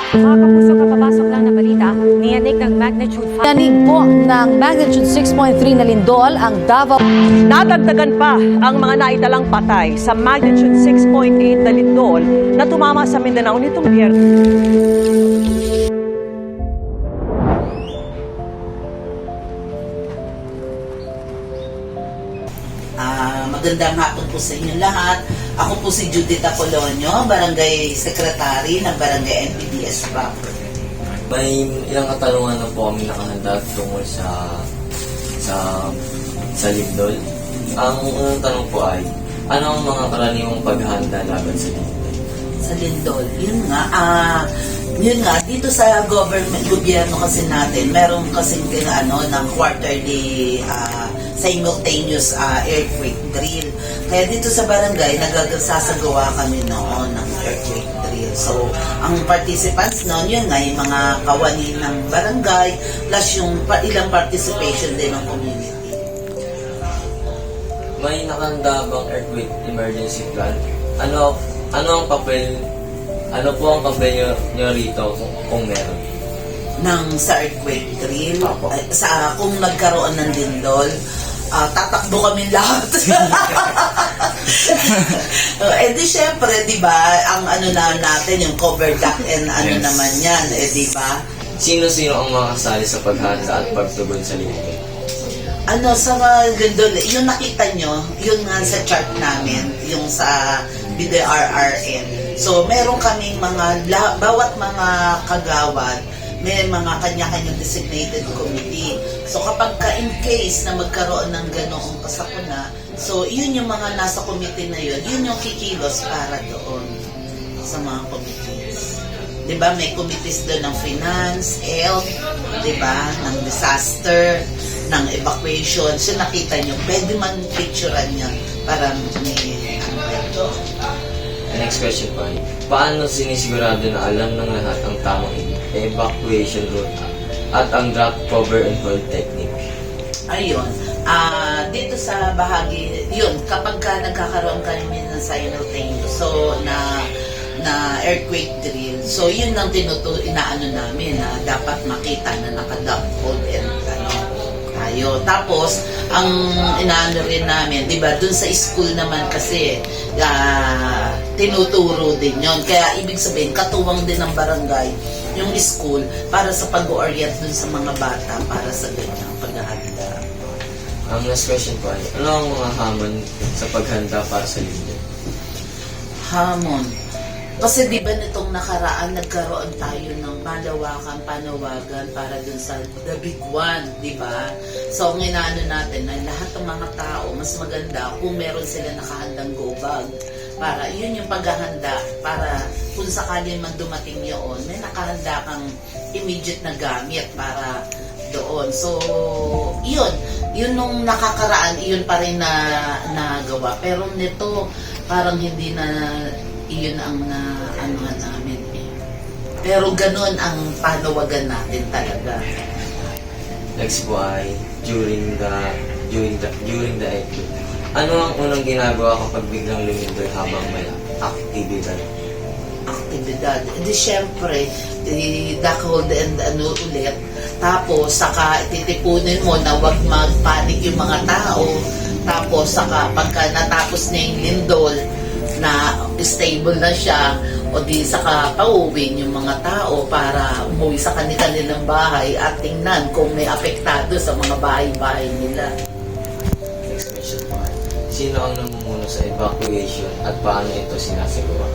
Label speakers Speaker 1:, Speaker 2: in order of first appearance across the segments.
Speaker 1: Mga kapuso, kapapasok lang na balita, niyanig ng magnitude 5.
Speaker 2: Nanig po ng magnitude 6.3 na lindol ang Davao.
Speaker 3: Nadagdagan pa ang mga naitalang patay sa magnitude 6.8 na lindol na tumama sa Mindanao nitong Biyernes.
Speaker 4: Magandang hapon po sa inyo lahat. Ako po si Judith Apolonio, Barangay Secretary ng Barangay NPDS BAC.
Speaker 5: May ilang katanungan na po kami nakahanda tungkol sa lindol. Ang unang tanong po ay, ano ang mga karaniwang paghahanda laban sa lindol?
Speaker 4: Sa lindol, yun nga, dito sa gobyerno kasi natin, meron kasing ng quarterly simultaneous earthquake drill. Kaya dito sa barangay, nagsasagawa kami noon ng earthquake drill. So, ang participants noon, yun nga, yung mga kawani ng barangay, plus yung ilang participation din ng community.
Speaker 5: May nakahanda bang earthquake emergency plan? Ano po ang papel nyo rito kung meron?
Speaker 4: Sa earthquake drill,
Speaker 5: Apo.
Speaker 4: kung nagkaroon ng lindol, tatakbo kami lahat. Di syempre, di ba, ang natin, yung cover duck and
Speaker 5: Yes.
Speaker 4: naman yan, di ba?
Speaker 5: Sino-sino ang mga kasali sa paghahanda at pagtugon sa lindol?
Speaker 4: Sa mga lindol, yung nakita nyo, yun nga sa chart namin, yung sa BDRRN. So, meron kaming bawat mga kagawad, may mga kanya-kanyang designated committee. So kapag in case na magkaroon ng ganoong kasakuna, so yun yung mga nasa committee na yun yung kikilos para doon sa mga committees. Diba, may committees doon ng finance, health, diba, ng disaster, ng evacuation. So nakita nyo, pwede man picturean nyo para may
Speaker 5: The next question po ay, paano sinisigurado na alam ng lahat ang tamang evacuation route at ang drop, cover, and hold technique?
Speaker 4: Ayun. Dito sa bahagi, yun, kapag nagkakaroon kami ng simultaneous, so na earthquake drill, so yun ang inaano namin na dapat makita na naka-duck hold and tayo. Tapos, ang inaano rin namin, di ba, dun sa school naman kasi, tinuturo din yon. Kaya, ibig sabihin, katuwang din ng barangay, yung school, para sa pag-orient dun sa mga bata, para sa ganyang paghahanda.
Speaker 5: Ang last question po ay, ano ang mga hamon sa paghanda para sa lindol?
Speaker 4: Hamon. Kasi di ba nitong nakaraan nagkaroon tayo ng panawagan para dun sa the big one, di ba? So ang inaano natin na lahat ng mga tao mas maganda kung meron sila nakahandang go bag. Para yun yung paghahanda para kung sakali man dumating yun, may nakahanda kang immediate na gamit para doon. So yun nung nakakaraan, yun pa rin na nagawa. Pero nito parang hindi na iyon ang anuhan namin eh. Pero ganun ang panawagan natin talaga.
Speaker 5: Next po ay, during the earthquake, ano ang unang ginagawa kapag biglang lumindol habang may aktibidad?
Speaker 4: Aktibidad. Di syempre, duck hold and ulit. Tapos, saka titipunin mo na wag magpanik yung mga tao. Tapos, saka pagka natapos na yung lindol, na stable na siya, o di saka pauwin yung mga tao para umuwi sa kanilang bahay at tingnan kung may apektado sa mga bahay-bahay nila.
Speaker 5: Next question po ay, sino ang namumuno sa evacuation at paano ito sinasagawa?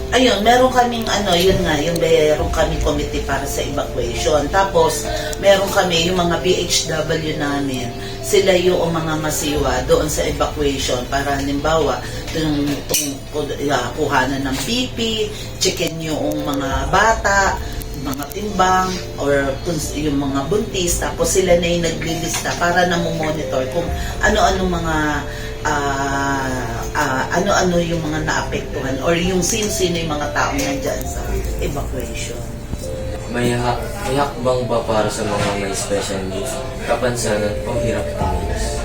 Speaker 4: Ayun, meron kaming meron kaming committee para sa evacuation. Tapos, meron kami yung mga BHW namin, sila yung mga masiwa doon sa evacuation para halimbawa, kuhanan ng PP, checkin yung mga bata, mga timbang, or yung mga buntis, tapos sila na yung naglilista para namomonitor kung ano-ano mga ano-ano yung mga naapektuhan or yung sino-sino yung mga tao nandyan sa evacuation.
Speaker 5: May hakbang ba para sa mga may special needs, kapansanan o hirap kumilos?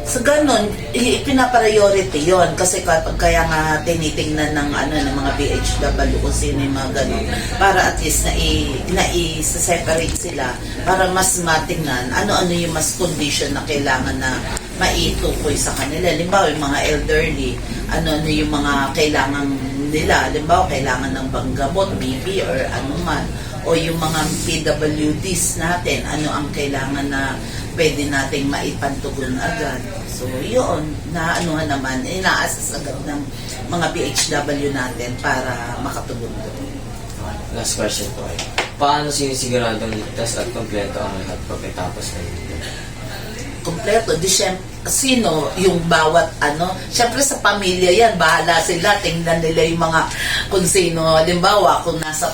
Speaker 4: Sa ganun, pinapriority yon kasi kaya nga tinitingnan ng ng mga BHW kung sino yung mga ganun para at least na-separate sila para mas matingnan ano-ano yung mas condition na kailangan na maitukoy sa kanila. Limbawa, yung mga elderly, ano-ano yung mga kailangan nila. Limbawa, kailangan ng banggamot, BP or ano man. O yung mga PWDs natin, ano ang kailangan na pwede nating maipantugon agad. So, yun, naanuhan naman, ina-assess agad ng mga BHW natin para makatulong doon.
Speaker 5: Last question po ay, paano sinisiguradong ligtas at kompleto ang lahat pagkatapos ng ito?
Speaker 4: Kompleto, sino yung bawat syempre sa pamilya yan, bahala sila, tingnan nila yung mga kung sino, halimbawa kung nasa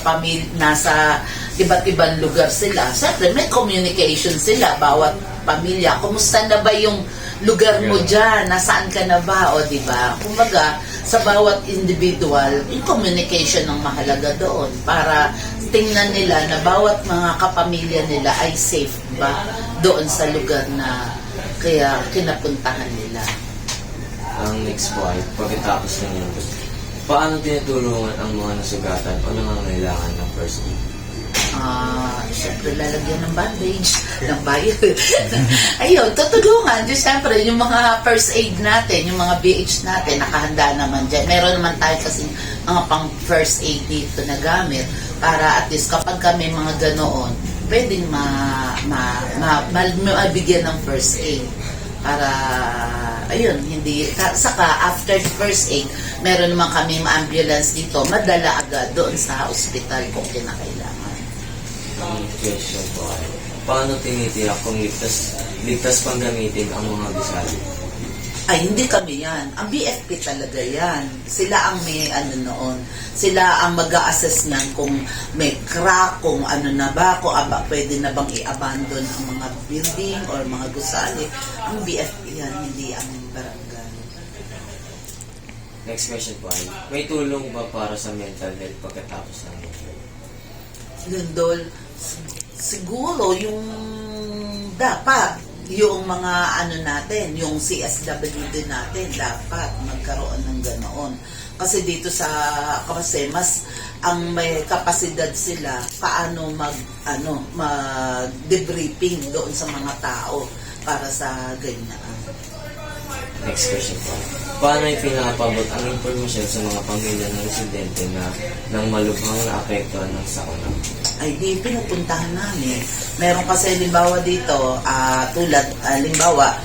Speaker 4: iba't ibang lugar sila, syempre may communication sila, bawat pamilya, kumusta na ba yung lugar mo dyan, nasaan ka na ba, o diba, kumbaga sa bawat individual, yung communication ang mahalaga doon para tingnan nila na bawat mga kapamilya nila ay safe ba doon sa lugar na kaya kinapuntahan nila.
Speaker 5: Ang next po ay, pagkatapos ng ito, paano tinutulungan ang mga nasugatan o nangangailangan ng first aid?
Speaker 4: Siyempre lalagyan ng bandage, ng bayad. Ayun, tutulungan. Siyempre, yung mga first aid natin, yung mga BH natin, nakahanda naman dyan. Meron naman tayo kasi mga pang first aid dito na gamit para at least kapag kami mga ganoon, pwedeng mabigyan ng first aid. Para, ayun, hindi, saka after first aid, meron naman kami ambulance dito, madala agad doon sa hospital kung kinakailangan.
Speaker 5: Ang question po ay, paano tinitiyak kung ligtas pang gamitin ang mga gusali?
Speaker 4: Ay, hindi kami yan. Ang BFP talaga yan. Sila ang may noon. Sila ang mag-a-assess niyan kung may crack, kung na ba, kung pwede na bang i-abandon ang mga building or mga gusali. Ang BFP yan, hindi ang barangay.
Speaker 5: Next question po ay, may tulong ba para sa mental health pagkatapos ng ito?
Speaker 4: Lindol, siguro yung dapat yung mga natin, yung CSWD natin dapat magkaroon ng ganoon. Kasi dito kasi mas ang may kapasidad sila paano mag-debriefing doon sa mga tao para sa ganyan.
Speaker 5: Next question po. Paano ipinapabot ang impormasyon sa mga pamilya ng residente na nang malubhang naapektuhan ng sakuna?
Speaker 4: Ay di pinupuntahan namin. Meron kasi limbawa dito, tulad limbawa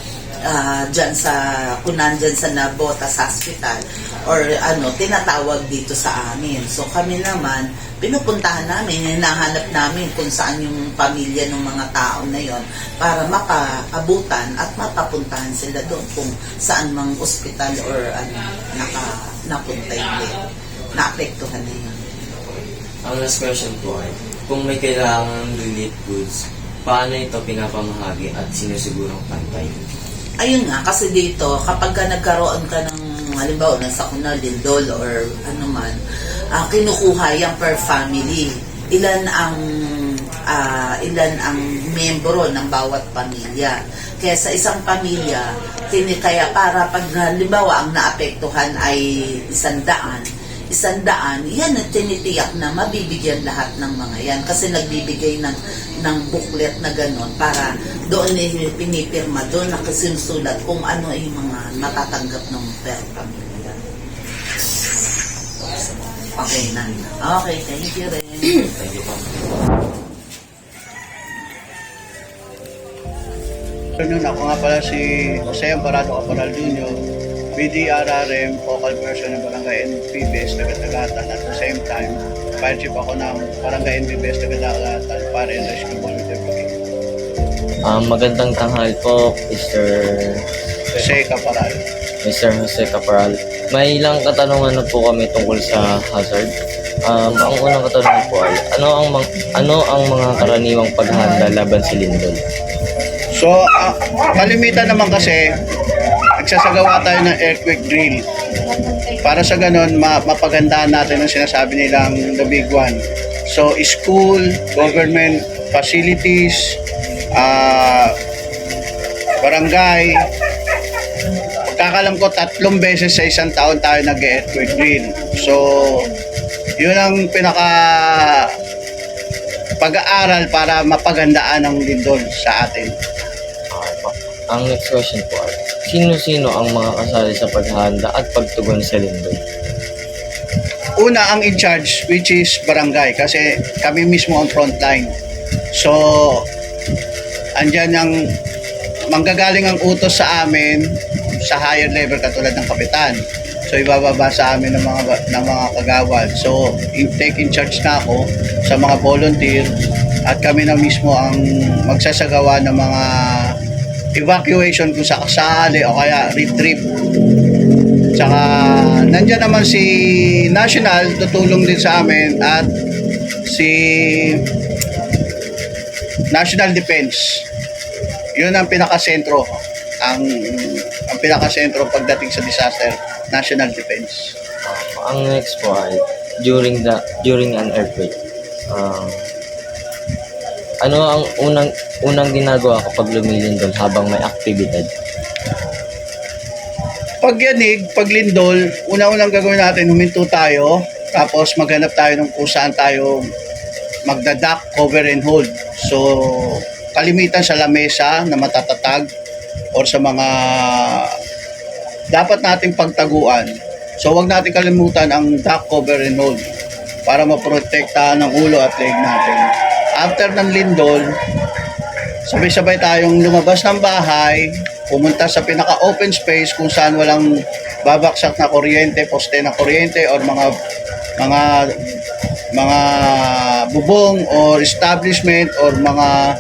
Speaker 4: dyan kung nandyan sa Nabotas Hospital or tinatawag dito sa amin. So kami naman, pinupuntahan namin, hinahanap namin kung saan yung pamilya ng mga tao na yon para mapaabutan at mapapuntahan sila doon kung saan mang ospital or napunta yun. Naapektuhan na yun.
Speaker 5: Ang last question po ay, kung may kailangang relief goods, paano ito pinapamahagi at sinusigurong pantay?
Speaker 4: Ayun nga, kasi dito, kapag nagkaroon ka ng, halimbawa, ng sakuna, lindol, or ano man, kinukuha yan per family. Ilan ang membro ng bawat pamilya. Kaya sa isang pamilya, kaya para pag, halimbawa, ang naapektuhan ay 100, yan ang tinitiyak na mabibigyan lahat ng mga yan kasi nagbibigay ng booklet na gano'n para doon pinipirma doon nakasinusulat kung ano ay mga natatanggap ng per pamilya. Okay na. Okay, thank you rin.
Speaker 5: Thank you po.
Speaker 6: Ako nga pala si Jose Amparado Caporal Jr., BDRRM, focal person ng Barangay NPBS Tagatagatan. At the same time, fire chief ako ng Barangay NPBS Tagatagatan para in rescue volunteer brigade.
Speaker 5: Magandang tanghal po,
Speaker 6: Jose Caporal.
Speaker 5: Mr. Jose Caporal. May ilang katanungan na po kami tungkol sa hazard. Ang unang katanungan po ay, ano ang mga karaniwang paghahanda laban sa lindol?
Speaker 6: So, kalimitan naman kasi, nagsasagawa tayo ng earthquake drill. Para sa ganun, mapagandaan natin ang sinasabi nilang the big one. So, school, government facilities, barangay, kakalam ko 3 beses sa isang taon tayo nag-earthquake drill. So, yun ang pinaka pag-aaral para mapagandaan ang lindol sa atin.
Speaker 5: Okay po. Ang next question po ay, sino-sino ang mga kasali sa paghahanda at pagtugon sa lindol?
Speaker 6: Una, ang in charge, which is barangay, kasi kami mismo ang frontline. So, andyan ang manggagaling ang utos sa amin sa higher level katulad ng kapitan. So, ibababa sa amin ng mga kagawad. So, take in charge na ako sa mga volunteer at kami na mismo ang magsasagawa ng mga evacuation kung sakasali o kaya retrieve. Tsaka nandyan naman si National, tutulong din sa amin, at si National Defense. Yun ang pinakasentro. Ang pinakasentro pagdating sa disaster, National Defense.
Speaker 5: Ang next po ay, during an earthquake, ano ang unang ginagawa kapag lumilindol habang may aktibidad?
Speaker 6: Pag yanig, pag lindol, una-unang gagawin natin, huminto tayo, tapos maghanap tayo ng kung saan tayo magdadak, cover and hold. So, kalimitan sa lamesa na matatatag or sa mga dapat nating pagtaguan. So, wag natin kalimutan ang duck, cover and hold para maprotektahan ng ulo at leg natin. After ng lindol, sabay-sabay tayong lumabas ng bahay, pumunta sa pinaka-open space kung saan walang babaksak na kuryente, poste na kuryente, or mga bubong or establishment or mga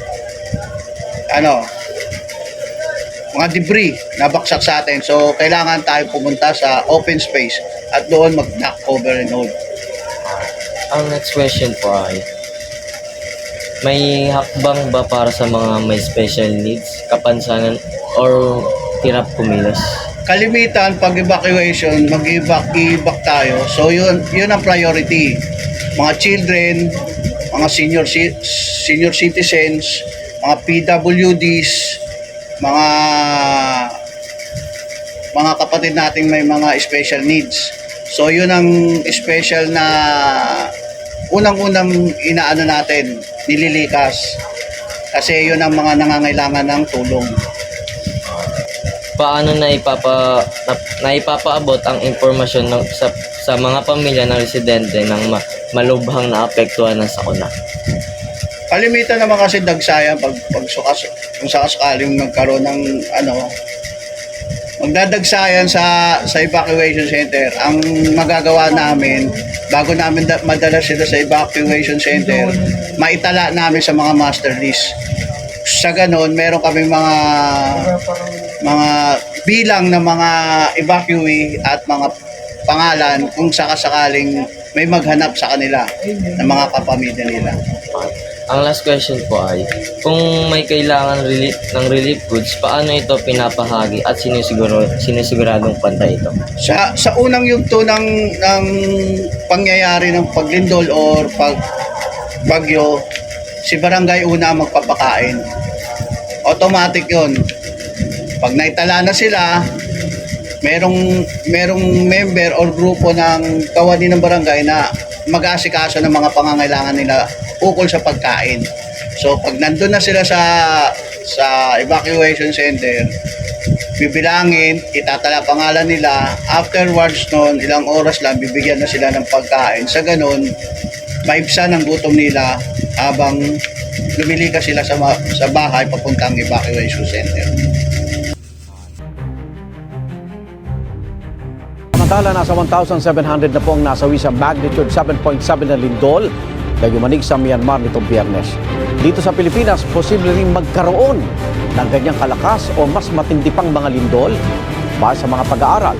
Speaker 6: debris na baksak sa atin. So, kailangan tayo pumunta sa open space at doon mag-duck, cover and hold.
Speaker 5: Ang next question po ay, may hakbang ba para sa mga may special needs, kapansanan, or hirap kumilos?
Speaker 6: Kalimitan, pag evacuation, mag-evac tayo. So, yun ang priority. Mga children, mga senior citizens, mga PWDs, mga kapatid nating may mga special needs. So, yun ang special na unang-unang inaano natin, nililikas. Kasi yun ang mga nangangailangan ng tulong.
Speaker 5: Paano naipapaabot ang impormasyon sa mga pamilya ng residente ng malubhang naapektuhan ng sakuna?
Speaker 6: Kalimitan naman kasi dagsayan kung sakasakaling magkaroon ng magdadagsayan sa evacuation center. Ang magagawa namin, bago namin madala sila sa evacuation center, maitala namin sa mga master list. Sa ganon, meron kami mga bilang ng mga evacuee at mga pangalan kung sakasakaling may maghanap sa kanila ng mga kapamilya nila.
Speaker 5: Ang last question po ay, kung may kailangan ng relief goods, paano ito pinapahagi at sinisiguradong pantay ito?
Speaker 6: Sa unang yugto ng pangyayari ng paglindol or pagbagyo, si barangay una magpapakain. Automatic yun. Pag naitala na sila, merong member or grupo ng kawani ng barangay na mag-aasikaso ng mga pangangailangan nila ukol sa pagkain. So pag nandun na sila sa evacuation center, bibilangin, itatala pangalan nila, afterwards noon, ilang oras lang, bibigyan na sila ng pagkain. Sa ganun, maibsan ang gutom nila habang lumilikas sila sa bahay papuntang evacuation center.
Speaker 7: Samantala, nasa 1,700 na po ang nasawi sa magnitude 7.7 na lindol na yumanig sa Myanmar nitong Biyernes. Dito sa Pilipinas, posible rin magkaroon ng ganyang kalakas o mas matindi pang mga lindol. Base sa mga pag-aaral,